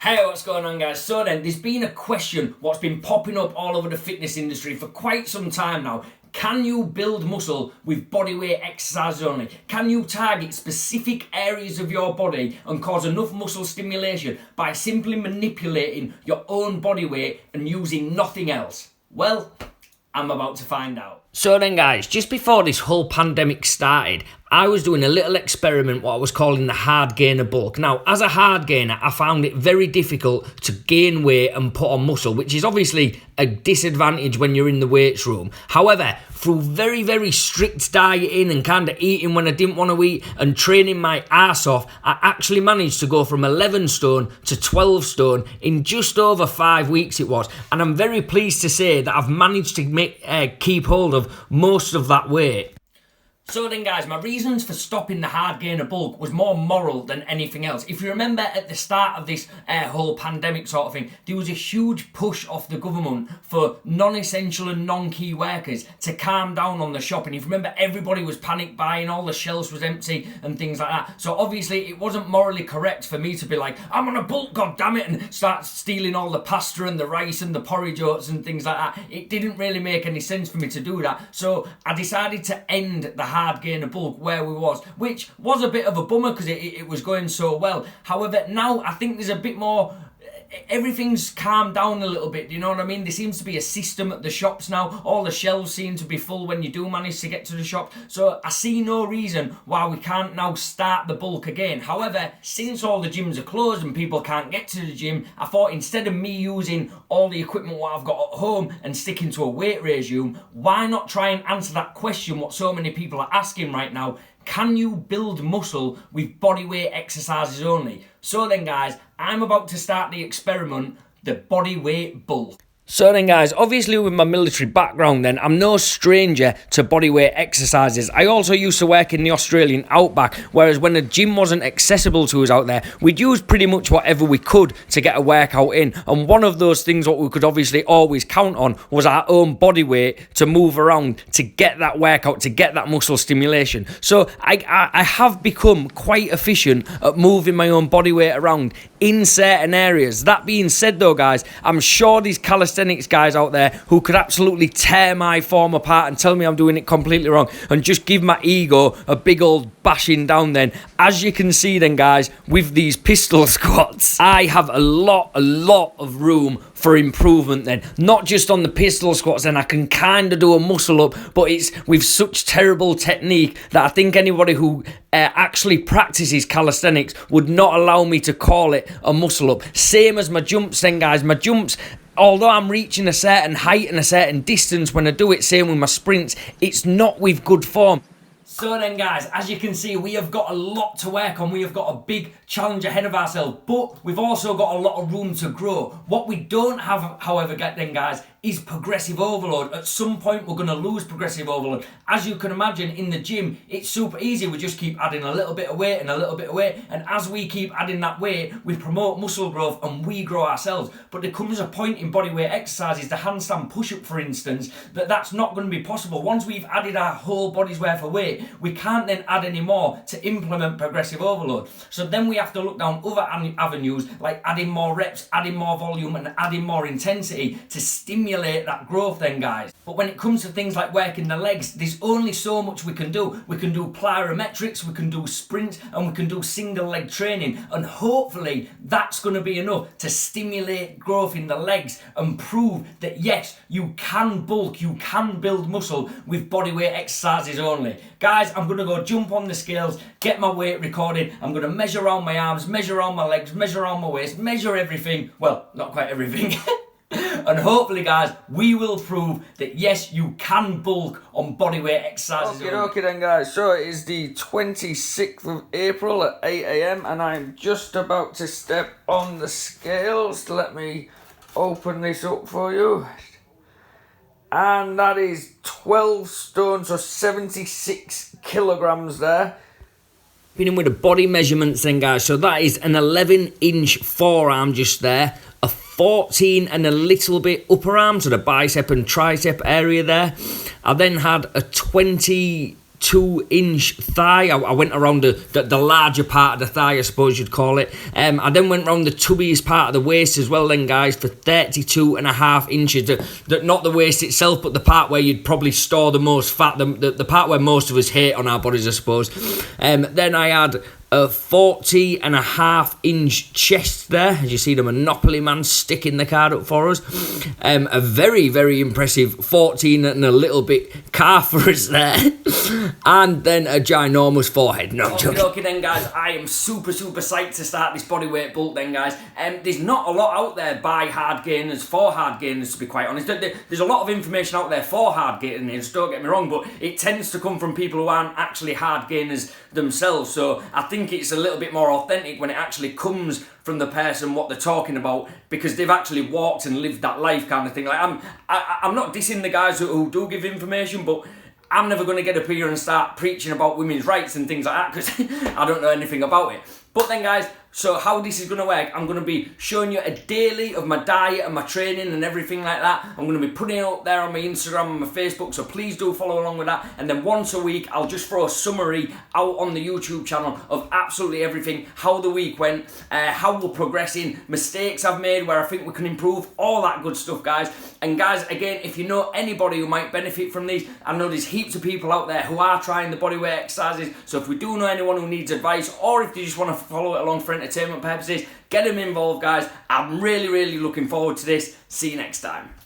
Hey, what's going on, guys? So then, there's been a question what's been popping up all over the fitness industry for quite some time now. Can you build muscle with bodyweight exercises only? Can you target specific areas of your body and cause enough muscle stimulation by simply manipulating your own body weight and using nothing else? Well, I'm about to find out. So then, guys, just before this whole pandemic started, I was doing a little experiment, what I was calling the hardgainer bulk. Now, as a hardgainer, I found it very difficult to gain weight and put on muscle, which is obviously a disadvantage when you're in the weights room. However, through very, very strict dieting and kind of eating when I didn't want to eat and training my ass off, I actually managed to go from 11 stone to 12 stone in just over 5 weeks it was. And I'm very pleased to say that I've managed to keep hold of most of that weight. So then, guys, my reasons for stopping the hardgainer bulk was more moral than anything else. If you remember at the start of this whole pandemic sort of thing, there was a huge push off the government for non-essential and non-key workers to calm down on the shop. And if you remember, everybody was panic buying, all the shelves was empty and things like that. So obviously it wasn't morally correct for me to be like, I'm on a bulk, goddammit, and start stealing all the pasta and the rice and the porridge oats and things like that. It didn't really make any sense for me to do that. So I decided to end the hardgainer bulk where we was, which was a bit of a bummer because it was going so well. However, now I think there's a bit more, everything's calmed down a little bit, you know what I mean? There seems to be a system at the shops now. All the shelves seem to be full when you do manage to get to the shop. So I see no reason why we can't now start the bulk again. However, since all the gyms are closed and people can't get to the gym, I thought instead of me using all the equipment what I've got at home and sticking to a weight regime, why not try and answer that question what so many people are asking right now? Can you build muscle with bodyweight exercises only? So then, guys, I'm about to start the experiment, the bodyweight bulk. So then, guys, obviously with my military background then, I'm no stranger to bodyweight exercises. I also used to work in the Australian outback, whereas when the gym wasn't accessible to us out there, we'd use pretty much whatever we could to get a workout in. And one of those things what we could obviously always count on was our own body weight to move around, to get that workout, to get that muscle stimulation. So I have become quite efficient at moving my own body weight around in certain areas. That being said though, guys, I'm sure these calisthenics guys out there who could absolutely tear my form apart and tell me I'm doing it completely wrong and just give my ego a big old bashing down then. As you can see then, guys, with these pistol squats, I have a lot of room for improvement then. Not just on the pistol squats then, I can kind of do a muscle up, but it's with such terrible technique that I think anybody who actually practices calisthenics would not allow me to call it a muscle up. Same as my jumps then, guys. My jumps, although I'm reaching a certain height and a certain distance when I do it, same with my sprints, it's not with good form. So then, guys, as you can see, we have got a lot to work on. We have got a big challenge ahead of ourselves, but we've also got a lot of room to grow. What we don't have, however, then, guys, is progressive overload. At some point, we're going to lose progressive overload. As you can imagine, in the gym, it's super easy. We just keep adding a little bit of weight and a little bit of weight. And as we keep adding that weight, we promote muscle growth and we grow ourselves. But there comes a point in bodyweight exercises, the handstand push-up, for instance, that's not going to be possible. Once we've added our whole body's worth of weight, we can't then add any more to implement progressive overload. So then we have to look down other avenues, like adding more reps, adding more volume, and adding more intensity to stimulate that growth then, guys. But when it comes to things like working the legs, there's only so much we can do. We can do plyometrics, we can do sprints, and we can do single leg training. And hopefully that's going to be enough to stimulate growth in the legs and prove that yes, you can bulk, you can build muscle with bodyweight exercises only. Guys, I'm going to go jump on the scales, get my weight recorded. I'm going to measure around my arms, measure around my legs, measure around my waist, measure everything. Well, not quite everything. And hopefully, guys, we will prove that yes, you can bulk on bodyweight exercises. Okay then, guys, so it is the 26th of April at 8 AM and I'm just about to step on the scales. Let me open this up for you. And that is 12 stone, so 76 kilograms there. Been in with the body measurements then, guys. So that is an 11-inch forearm just there, a 14 and a little bit upper arm, so the bicep and tricep area there. I then had a 20 2-inch thigh. I went around the larger part of the thigh, I suppose you'd call it. I then went around the tubbiest part of the waist as well then, guys, for 32.5 inches. Not the waist itself, but the part where you'd probably store the most fat, the part where most of us hate on our bodies, I suppose. Then I had a 40.5-inch chest there, as you see the Monopoly man sticking the card up for us. A very, very impressive 14 and a little bit calf for us there. And then a ginormous forehead. No, I'm joking. Okay then, guys, I am super psyched to start this bodyweight bulk then, guys. There's not a lot out there by hard gainers, for hard gainers, to be quite honest. There's a lot of information out there for hard gainers, don't get me wrong, but it tends to come from people who aren't actually hard gainers themselves. So I think it's a little bit more authentic when it actually comes from the person what they're talking about, because they've actually walked and lived that life kind of thing. Like I'm not dissing the guys who do give information, but I'm never going to get up here and start preaching about women's rights and things like that because I don't know anything about it. But then, guys, so how this is going to work, I'm going to be showing you a daily of my diet and my training and everything like that. I'm going to be putting it up there on my Instagram and my Facebook, so please do follow along with that. And then once a week, I'll just throw a summary out on the YouTube channel of absolutely everything, how the week went, how we're progressing, mistakes I've made, where I think we can improve, all that good stuff, guys. And guys, again, if you know anybody who might benefit from these, I know there's heaps of people out there who are trying the bodyweight exercises, so if we do know anyone who needs advice, or if you just want to follow it along for entertainment purposes, get them involved, guys. I'm really looking forward to this. See you next time.